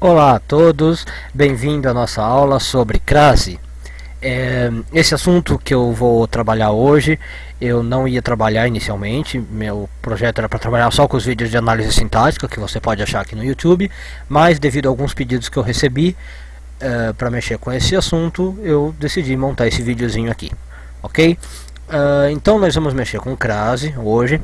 Olá a todos, bem-vindo à nossa aula sobre crase. Esse assunto que eu vou trabalhar hoje, eu não ia trabalhar inicialmente, meu projeto era para trabalhar só com os vídeos de análise sintática, que você pode achar aqui no YouTube, mas devido a alguns pedidos que eu recebi para mexer com esse assunto, eu decidi montar esse videozinho aqui, ok? Então nós vamos mexer com crase hoje,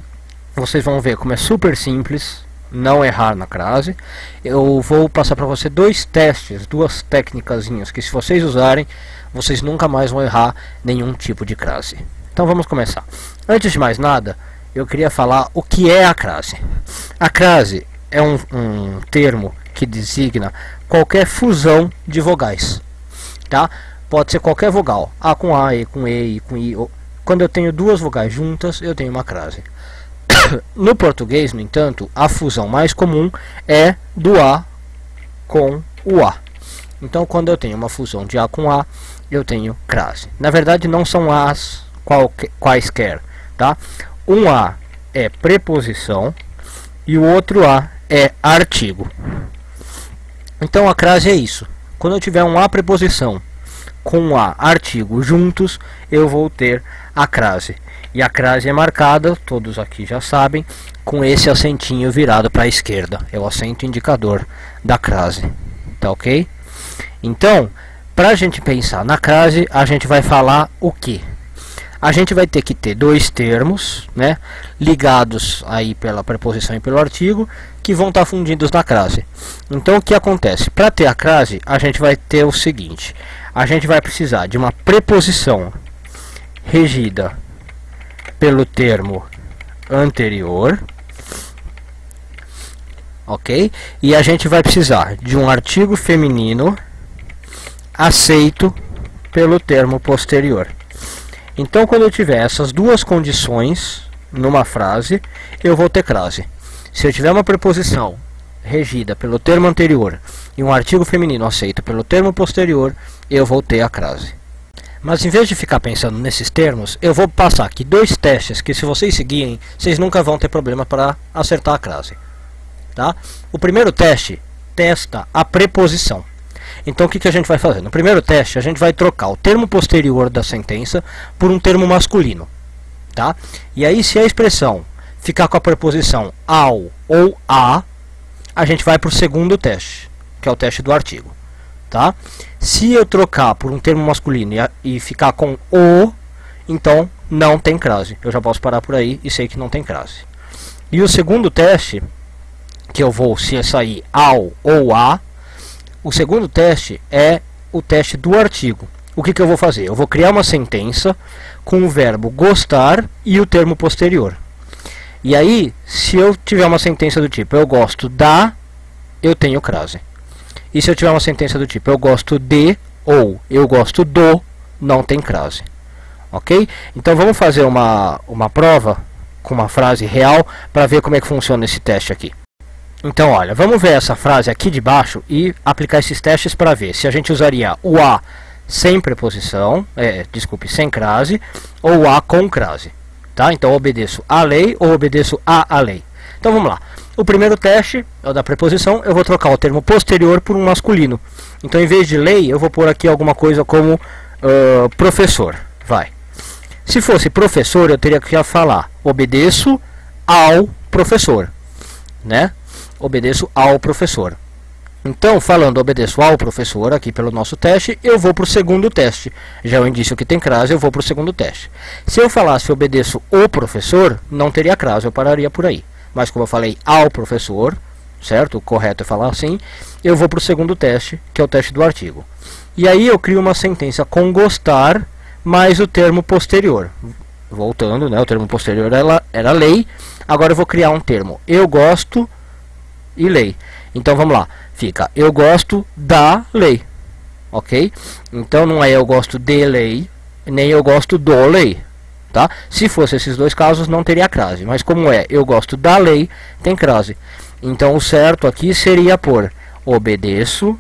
vocês vão ver como é super simples não errar na crase. Eu vou passar para você dois testes, duas técnicazinhas que se vocês usarem, vocês nunca mais vão errar nenhum tipo de crase. Então vamos começar. Antes de mais nada, eu queria falar o que é a crase. A crase é um termo que designa qualquer fusão de vogais, tá? Pode ser qualquer vogal, A com A, E com E, I com I. Quando eu tenho duas vogais juntas, eu tenho uma crase. No português, no entanto, a fusão mais comum é do A com o A. Então, quando eu tenho uma fusão de A com A, eu tenho crase. Na verdade, não são As quaisquer, tá? Um A é preposição e o outro A é artigo. Então, a crase é isso. Quando eu tiver um A preposição com um A artigo juntos, eu vou ter a crase. E a crase é marcada, todos aqui já sabem, com esse acentinho virado para a esquerda. É o acento indicador da crase. Tá ok? Então, para a gente pensar na crase, a gente vai falar o que? A gente vai ter que ter dois termos, né, ligados aí pela preposição e pelo artigo, que vão estar fundidos na crase. Então, o que acontece? Para ter a crase, a gente vai ter o seguinte. A gente vai precisar de uma preposição regida pelo termo anterior, ok? E a gente vai precisar de um artigo feminino aceito pelo termo posterior. Então, quando eu tiver essas duas condições numa frase, eu vou ter crase. Se eu tiver uma preposição regida pelo termo anterior e um artigo feminino aceito pelo termo posterior, eu vou ter a crase. Mas em vez de ficar pensando nesses termos, eu vou passar aqui dois testes que, se vocês seguirem, vocês nunca vão ter problema para acertar a crase, tá? O primeiro teste testa a preposição. Então o que a gente vai fazer? No primeiro teste a gente vai trocar o termo posterior da sentença por um termo masculino, tá? E aí, se a expressão ficar com a preposição ao ou a, a gente vai para o segundo teste, que é o teste do artigo, tá? Se eu trocar por um termo masculino e ficar com o, então não tem crase. Eu já posso parar por aí e sei que não tem crase. E o segundo teste, que eu vou se sair ao ou a, o segundo teste é o teste do artigo. O que eu vou fazer? Eu vou criar uma sentença com o verbo gostar e o termo posterior. E aí, se eu tiver uma sentença do tipo eu gosto da, eu tenho crase. E se eu tiver uma sentença do tipo eu gosto de ou eu gosto do, não tem crase. Ok? Então vamos fazer uma prova com uma frase real para ver como é que funciona esse teste aqui. Então olha, vamos ver essa frase aqui de baixo e aplicar esses testes para ver se a gente usaria o a sem preposição, sem crase, ou o a com crase. Tá? Então obedeço à lei ou obedeço à lei. Então vamos lá. O primeiro teste é o da preposição. Eu vou trocar o termo posterior por um masculino. Então, em vez de lei, eu vou pôr aqui alguma coisa como professor. Vai. Se fosse professor, eu teria que falar obedeço ao professor, né? Obedeço ao professor. Então, falando obedeço ao professor aqui pelo nosso teste, eu vou para o segundo teste. Já é um indício que tem crase, eu vou para o segundo teste. Se eu falasse obedeço o professor, não teria crase, eu pararia por aí. Mas como eu falei ao professor, certo? O correto é falar assim. Eu vou para o segundo teste, que é o teste do artigo. E aí eu crio uma sentença com gostar mais o termo posterior. Voltando, né? O termo posterior era lei. Agora eu vou criar um termo eu gosto e lei. Então vamos lá. Fica eu gosto da lei. Ok? Então não é eu gosto de lei, nem eu gosto do lei. Tá? Se fosse esses dois casos, não teria crase. Mas como é eu gosto da lei, tem crase. Então o certo aqui seria por obedeço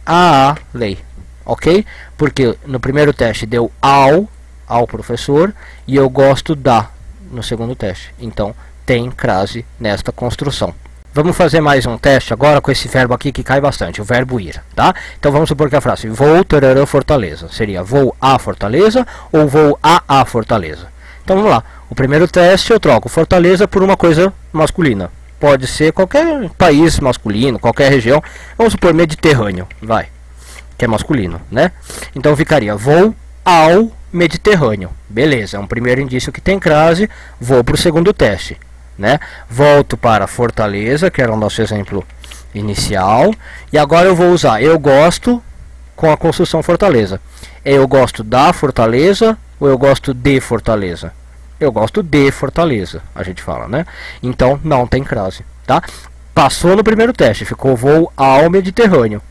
à lei. Ok? Porque no primeiro teste deu ao professor e eu gosto da no segundo teste. Então tem crase nesta construção. Vamos fazer mais um teste agora com esse verbo aqui que cai bastante, o verbo ir, tá? Então vamos supor que a frase vou tarará Fortaleza seria vou a Fortaleza ou vou a Fortaleza. Então vamos lá, o primeiro teste eu troco Fortaleza por uma coisa masculina. Pode ser qualquer país masculino, qualquer região, vamos supor Mediterrâneo, vai, que é masculino, né? Então ficaria vou ao Mediterrâneo, beleza, é um primeiro indício que tem crase, vou para o segundo teste. Né? Volto para Fortaleza, que era o nosso exemplo inicial, e agora eu vou usar eu gosto com a construção Fortaleza. Eu gosto da Fortaleza ou eu gosto de Fortaleza? Eu gosto de Fortaleza, a gente fala, né? Então não tem crase, tá? Passou no primeiro teste, ficou vou ao Mediterrâneo,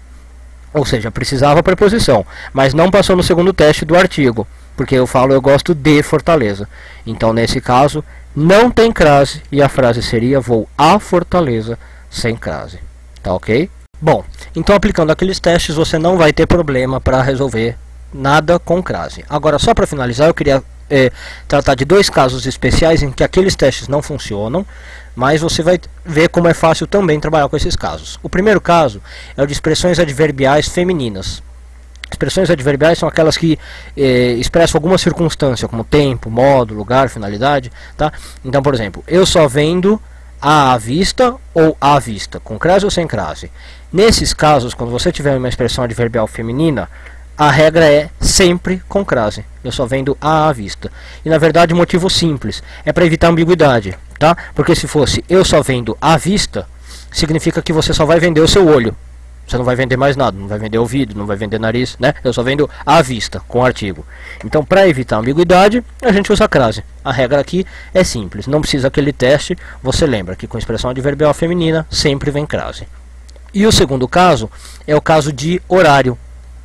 ou seja, precisava preposição, mas não passou no segundo teste do artigo, porque eu falo eu gosto de Fortaleza. Então nesse caso não tem crase e a frase seria vou a Fortaleza sem crase, tá ok? Bom, então aplicando aqueles testes você não vai ter problema para resolver nada com crase. Agora só para finalizar eu queria tratar de dois casos especiais em que aqueles testes não funcionam, mas você vai ver como é fácil também trabalhar com esses casos. O primeiro caso é o de expressões adverbiais femininas. Expressões adverbiais são aquelas que expressam alguma circunstância, como tempo, modo, lugar, finalidade, tá? Então, por exemplo, eu só vendo à vista ou à vista, com crase ou sem crase. Nesses casos, quando você tiver uma expressão adverbial feminina, a regra é sempre com crase. Eu só vendo à vista. E na verdade o motivo simples é para evitar ambiguidade, tá? Porque se fosse eu só vendo à vista, significa que você só vai vender o seu olho. Você não vai vender mais nada, não vai vender ouvido, não vai vender nariz, né? Eu só vendo à vista, com artigo. Então, para evitar ambiguidade, a gente usa a crase. A regra aqui é simples, não precisa aquele teste. Você lembra que com expressão adverbial feminina, sempre vem crase. E o segundo caso é o caso de horário,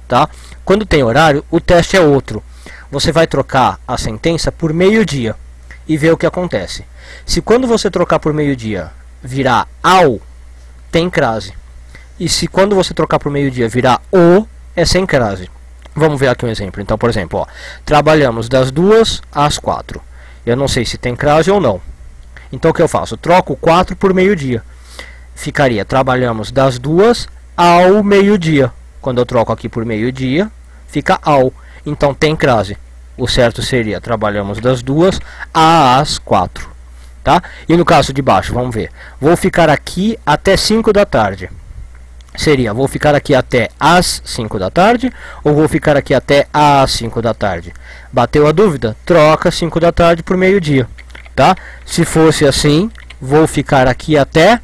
tá? Quando tem horário, o teste é outro. Você vai trocar a sentença por meio-dia e ver o que acontece. Se quando você trocar por meio-dia virar ao, tem crase. E se quando você trocar por meio-dia virar o, é sem crase. Vamos ver aqui um exemplo. Então, por exemplo, ó, trabalhamos das 2 às 4. Eu não sei se tem crase ou não. Então o que eu faço? Troco 4 por meio-dia. Ficaria trabalhamos das 2 ao meio-dia. Quando eu troco aqui por meio-dia, fica ao. Então tem crase. O certo seria trabalhamos das 2 às 4. Tá? E no caso de baixo, vamos ver. Vou ficar aqui até 5 da tarde. Seria, vou ficar aqui até às 5 da tarde ou vou ficar aqui até às 5 da tarde? Bateu a dúvida? Troca 5 da tarde por meio-dia, tá? Se fosse assim, vou ficar aqui até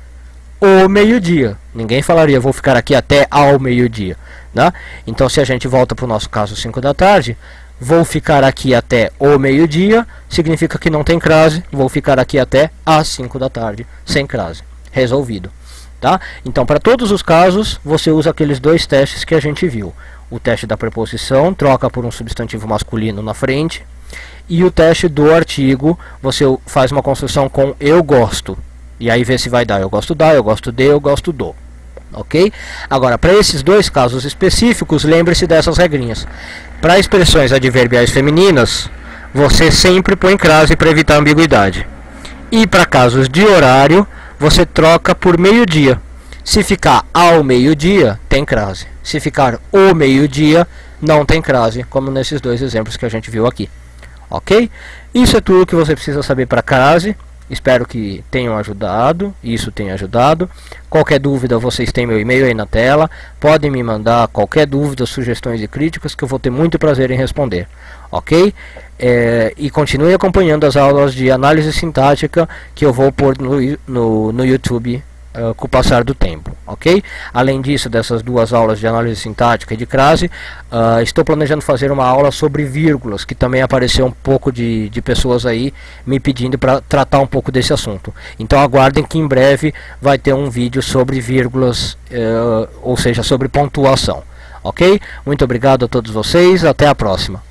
o meio-dia. Ninguém falaria, vou ficar aqui até ao meio-dia, né? Então, se a gente volta para o nosso caso 5 da tarde, vou ficar aqui até o meio-dia, significa que não tem crase, vou ficar aqui até às 5 da tarde, sem crase. Resolvido. Tá? Então, para todos os casos, você usa aqueles dois testes que a gente viu. O teste da preposição, troca por um substantivo masculino na frente. E o teste do artigo, você faz uma construção com eu gosto. E aí vê se vai dar eu gosto da, eu gosto de, eu gosto do. Ok? Agora, para esses dois casos específicos, lembre-se dessas regrinhas. Para expressões adverbiais femininas, você sempre põe crase para evitar ambiguidade. E para casos de horário, você troca por meio-dia. Se ficar ao meio-dia, tem crase. Se ficar o meio-dia, não tem crase, como nesses dois exemplos que a gente viu aqui. Ok? Isso é tudo que você precisa saber para crase. Espero que tenham ajudado, isso tenha ajudado. Qualquer dúvida, vocês têm meu e-mail aí na tela. Podem me mandar qualquer dúvida, sugestões e críticas que eu vou ter muito prazer em responder. Ok? E continue acompanhando as aulas de análise sintática que eu vou pôr no YouTube com o passar do tempo, ok? Além disso, dessas duas aulas de análise sintática e de crase, estou planejando fazer uma aula sobre vírgulas, que também apareceu um pouco de pessoas aí me pedindo para tratar um pouco desse assunto. Então aguardem que em breve vai ter um vídeo sobre vírgulas, ou seja, sobre pontuação, ok? Muito obrigado a todos vocês, até a próxima.